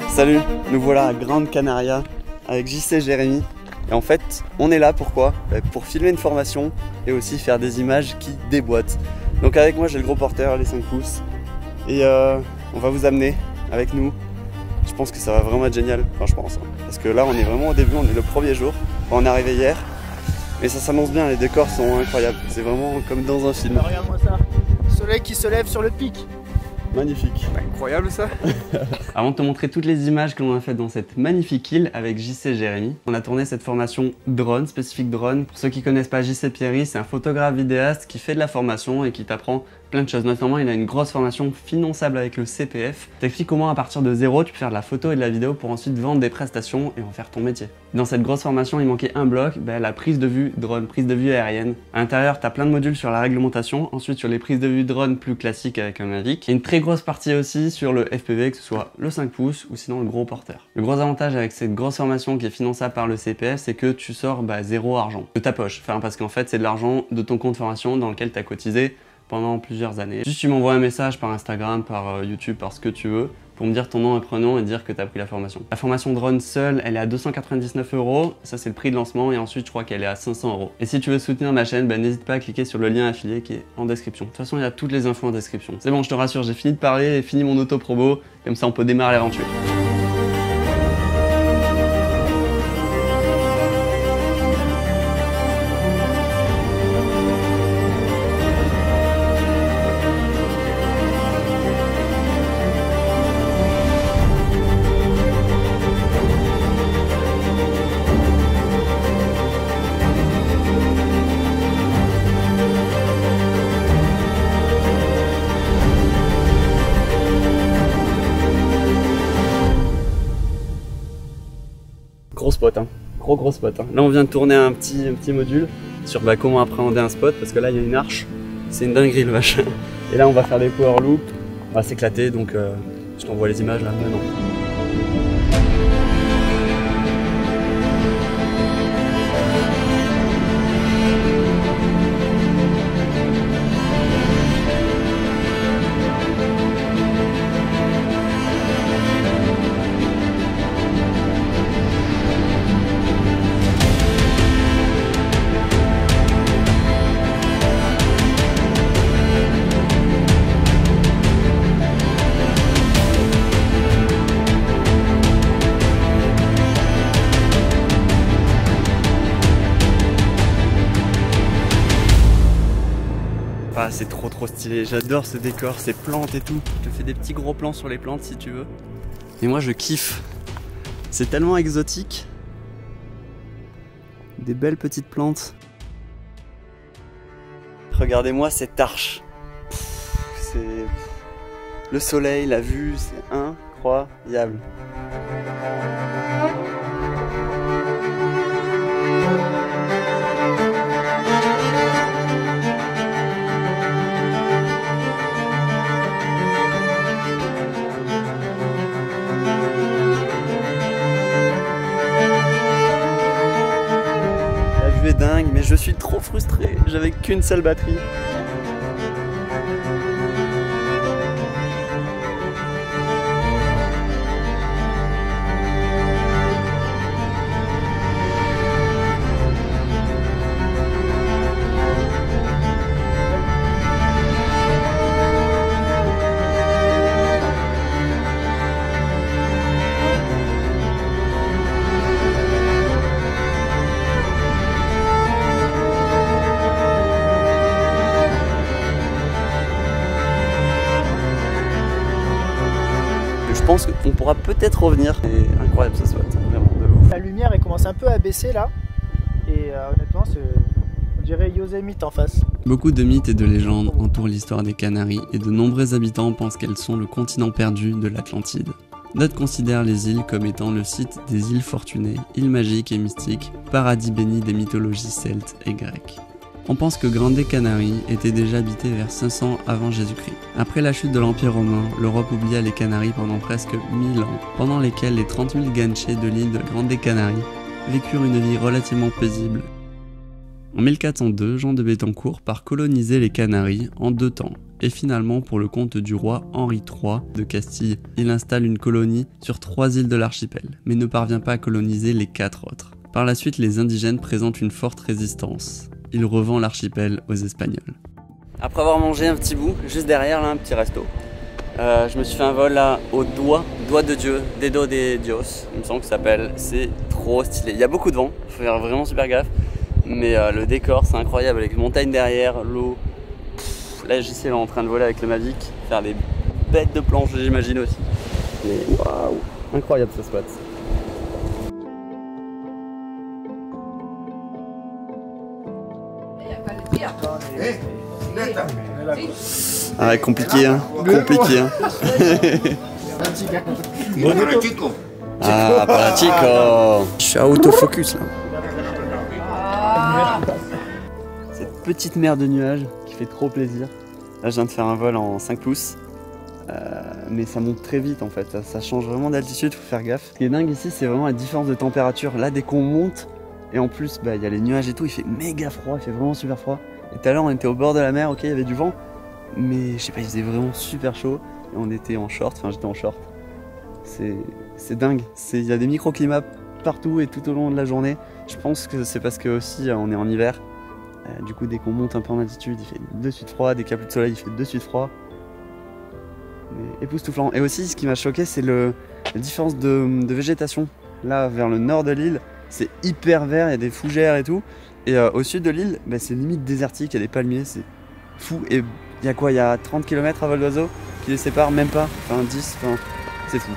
Salut, nous voilà à Grande Canaria avec JC et Jérémy. Et en fait, on est là pourquoi? Pour filmer une formation et aussi faire des images qui déboîtent. Donc avec moi j'ai le gros porteur, les 5 pouces. Et on va vous amener avec nous. Je pense que ça va vraiment être génial, enfin je pense. Parce que là on est vraiment au début, on est le premier jour. Enfin, on est arrivé hier. Mais ça s'annonce bien, les décors sont incroyables. C'est vraiment comme dans un film. Regarde-moi ça, soleil qui se lève sur le pic. Magnifique. Incroyable ça. Avant de te montrer toutes les images que l'on a faites dans cette magnifique île avec JC et Jérémy, on a tourné cette formation drone, spécifique drone. Pour ceux qui connaissent pas JC Pierry, c'est un photographe vidéaste qui fait de la formation et qui t'apprend plein de choses. Notamment, il a une grosse formation finançable avec le CPF. T'explique comment à partir de zéro, tu peux faire de la photo et de la vidéo pour ensuite vendre des prestations et en faire ton métier. Dans cette grosse formation, il manquait un bloc, la prise de vue drone, prise de vue aérienne. À l'intérieur, t'as plein de modules sur la réglementation, ensuite sur les prises de vue drone plus classiques avec un Mavic. Et une très grosse partie aussi sur le FPV, que ce soit le 5 pouces ou sinon le gros porteur. Le gros avantage avec cette grosse formation qui est finançable par le CPF, c'est que tu sors zéro argent de ta poche. Enfin, parce qu'en fait, c'est de l'argent de ton compte formation dans lequel tu as cotisé pendant plusieurs années. Juste tu m'envoies un message par Instagram, par YouTube, par ce que tu veux, pour me dire ton nom et prénom et dire que tu as pris la formation. La formation drone seule, elle est à 299 €, ça c'est le prix de lancement, et ensuite je crois qu'elle est à 500 €. Et si tu veux soutenir ma chaîne, n'hésite pas à cliquer sur le lien affilié qui est en description. De toute façon, il y a toutes les infos en description. C'est bon, je te rassure, j'ai fini de parler et fini mon auto-promo, comme ça on peut démarrer l'aventure. Gros spot, hein. Gros spot. Hein. Là on vient de tourner un petit module sur comment appréhender un spot, parce que là il y a une arche, c'est une dinguerie le machin. Et là on va faire des power loops, on va s'éclater, donc je t'envoie les images là maintenant. Ah, c'est trop stylé, j'adore ce décor, ces plantes et tout. Je te fais des petits gros plans sur les plantes si tu veux. Et moi je kiffe. C'est tellement exotique. Des belles petites plantes. Regardez-moi cette arche. C'est le soleil, la vue, c'est incroyable. Dingue, mais je suis trop frustré, j'avais qu'une seule batterie. Je pense qu'on pourra peut-être revenir. C'est incroyable ce spot, vraiment de ouf. La lumière elle commence un peu à baisser là. Et honnêtement, on dirait Yosemite en face. Beaucoup de mythes et de légendes entourent l'histoire des Canaries et de nombreux habitants pensent qu'elles sont le continent perdu de l'Atlantide. D'autres considèrent les îles comme étant le site des îles fortunées, îles magiques et mystiques, paradis bénis des mythologies celtes et grecques. On pense que Grande Canaria était déjà habitée vers 500 avant Jésus-Christ. Après la chute de l'Empire romain, l'Europe oublia les Canaries pendant presque 1000 ans, pendant lesquels les 30 000 ganchés de l'île de Grande Canaria vécurent une vie relativement paisible. En 1402, Jean de Béthencourt part coloniser les Canaries en 2 temps. Et finalement, pour le compte du roi Henri III de Castille, il installe une colonie sur 3 îles de l'archipel, mais ne parvient pas à coloniser les 4 autres. Par la suite, les indigènes présentent une forte résistance. Il revend l'archipel aux Espagnols. Après avoir mangé un petit bout, juste derrière là, un petit resto, je me suis fait un vol là au doigt de Dieu, Dedo de Dios, il me semble que ça s'appelle. C'est trop stylé. Il y a beaucoup de vent, il faut faire vraiment super gaffe, mais le décor c'est incroyable avec les montagnes derrière, l'eau. Là, JC est en train de voler avec le Mavic, faire des bêtes de planches, j'imagine aussi. Mais waouh, incroyable ce spot. Ah, compliqué, hein. Compliqué, hein. Ah, para chico. Je suis à autofocus là. Cette petite mer de nuages qui fait trop plaisir. Là, je viens de faire un vol en 5 pouces. Mais ça monte très vite en fait. Ça change vraiment d'altitude, faut faire gaffe. Ce qui est dingue ici, c'est vraiment la différence de température. Là, dès qu'on monte, et en plus, il y a les nuages et tout, il fait méga froid, il fait vraiment super froid. Et tout à l'heure, on était au bord de la mer, ok, il y avait du vent, mais je sais pas, il faisait vraiment super chaud. Et on était en short, enfin j'étais en short. C'est dingue. Il y a des microclimats partout et tout au long de la journée. Je pense que c'est parce que aussi on est en hiver. Du coup, dès qu'on monte un peu en altitude, il fait de suite froid. Dès qu'il n'y a plus de soleil, il fait de suite froid. Mais époustouflant. Et aussi, ce qui m'a choqué, c'est la différence de végétation. Là, vers le nord de l'île, c'est hyper vert, il y a des fougères et tout. Et au sud de l'île, c'est limite désertique, il y a des palmiers, c'est fou. Et il y a quoi? Il y a 30 km à vol d'oiseau qui les séparent, même pas, enfin 10, enfin, c'est fou.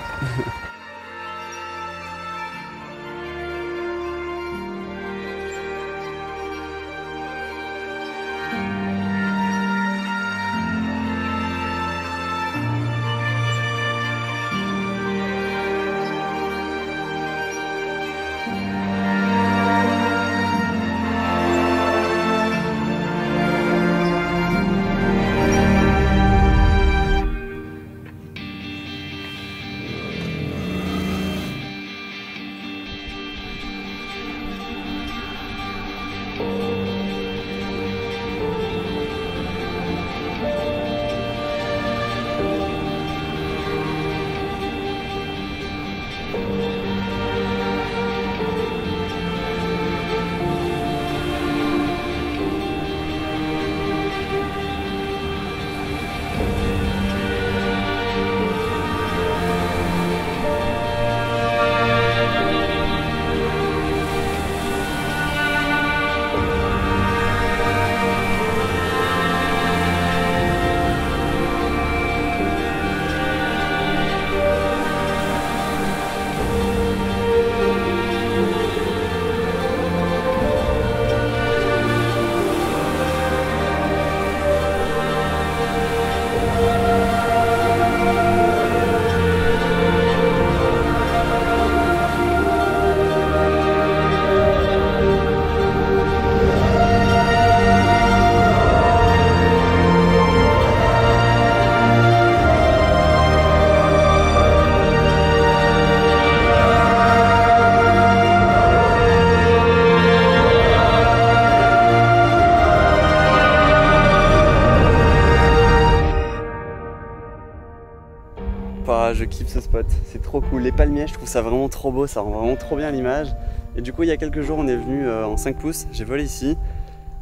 Je kiffe ce spot, c'est trop cool. Les palmiers, je trouve ça vraiment trop beau, ça rend vraiment trop bien l'image. Et du coup, il y a quelques jours, on est venu en 5 pouces, j'ai volé ici.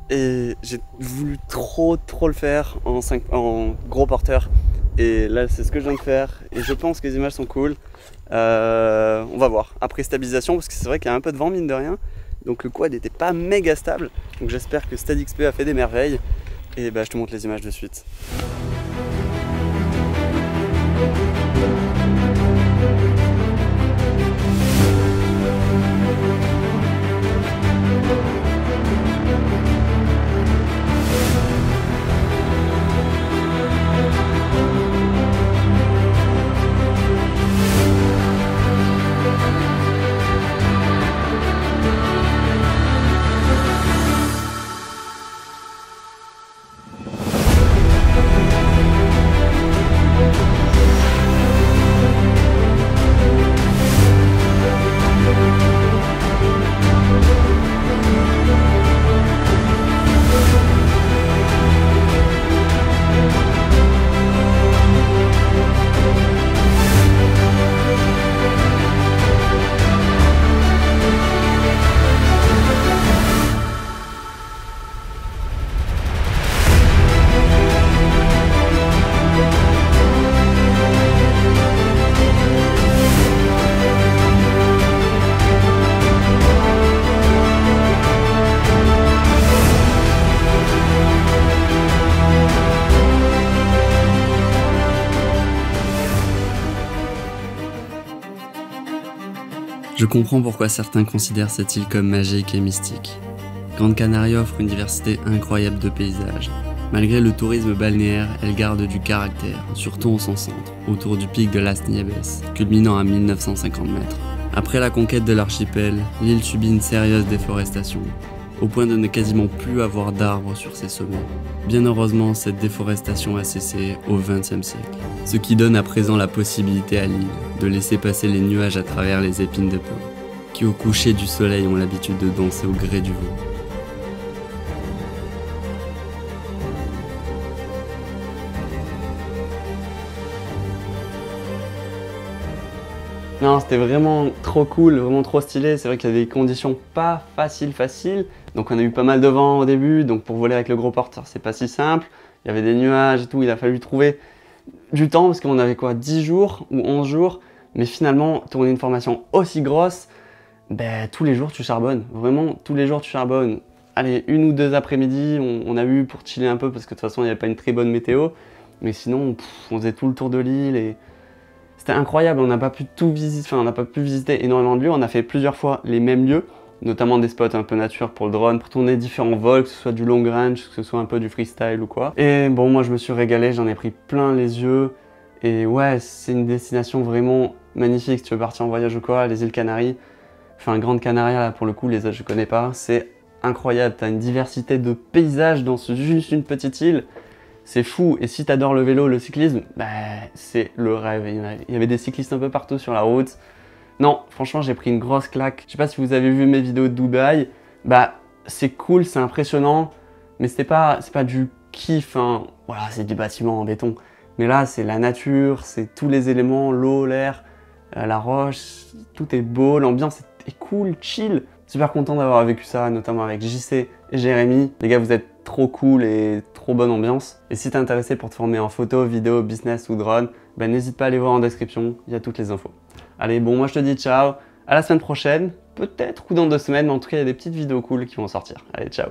Et j'ai voulu trop le faire en gros porteur. Et là, c'est ce que je viens de faire. Et je pense que les images sont cool. On va voir. Après stabilisation, parce que c'est vrai qu'il y a un peu de vent, mine de rien. Donc le quad n'était pas méga stable. Donc j'espère que SteadyXP a fait des merveilles. Et je te montre les images de suite. Je comprends pourquoi certains considèrent cette île comme magique et mystique. Grande Canaria offre une diversité incroyable de paysages. Malgré le tourisme balnéaire, elle garde du caractère, surtout en son centre, autour du pic de Las Nieves, culminant à 1950 mètres. Après la conquête de l'archipel, l'île subit une sérieuse déforestation, au point de ne quasiment plus avoir d'arbres sur ses sommets. Bien heureusement, cette déforestation a cessé au XXe siècle, ce qui donne à présent la possibilité à l'île de laisser passer les nuages à travers les épines de pin, qui au coucher du soleil ont l'habitude de danser au gré du vent. Non, c'était vraiment trop cool, vraiment trop stylé. C'est vrai qu'il y a des conditions pas faciles. Donc on a eu pas mal de vent au début, donc pour voler avec le gros porteur, c'est pas si simple. Il y avait des nuages et tout, il a fallu trouver du temps parce qu'on avait quoi, 10 jours ou 11 jours. Mais finalement, tourner une formation aussi grosse, ben, tous les jours tu charbonnes. Vraiment, tous les jours tu charbonnes. Allez, 1 ou 2 après-midi, on a eu pour chiller un peu parce que de toute façon, il n'y avait pas une très bonne météo. Mais sinon, on faisait tout le tour de l'île et c'était incroyable. On n'a pas pu tout visiter, enfin, on n'a pas pu visiter énormément de lieux. On a fait plusieurs fois les mêmes lieux, notamment des spots un peu nature pour le drone, pour tourner différents vols, que ce soit du long range, que ce soit un peu du freestyle ou quoi. Et bon, moi je me suis régalé, j'en ai pris plein les yeux. Et ouais, c'est une destination vraiment magnifique. Si tu veux partir en voyage ou quoi, les îles Canaries, enfin Grande Canaria là pour le coup, les autres je connais pas, c'est incroyable. T'as une diversité de paysages dans juste une petite île. C'est fou, et si t'adores le vélo, le cyclisme, bah, c'est le rêve. Il y avait des cyclistes un peu partout sur la route. Non, franchement, j'ai pris une grosse claque. Je sais pas si vous avez vu mes vidéos de Dubaï, bah, c'est cool, c'est impressionnant, mais c'est pas du kiff, hein. Voilà, c'est du bâtiment en béton. Mais là, c'est la nature, c'est tous les éléments, l'eau, l'air, la roche, tout est beau, l'ambiance est cool, chill. Super content d'avoir vécu ça, notamment avec JC et Jérémy. Les gars, vous êtes trop cool et trop bonne ambiance. Et si t'es intéressé pour te former en photo, vidéo, business ou drone, ben n'hésite pas à aller voir en description, il y a toutes les infos. Allez, bon, moi je te dis ciao, à la semaine prochaine, peut-être ou dans 2 semaines, mais en tout cas il y a des petites vidéos cool qui vont sortir. Allez, ciao.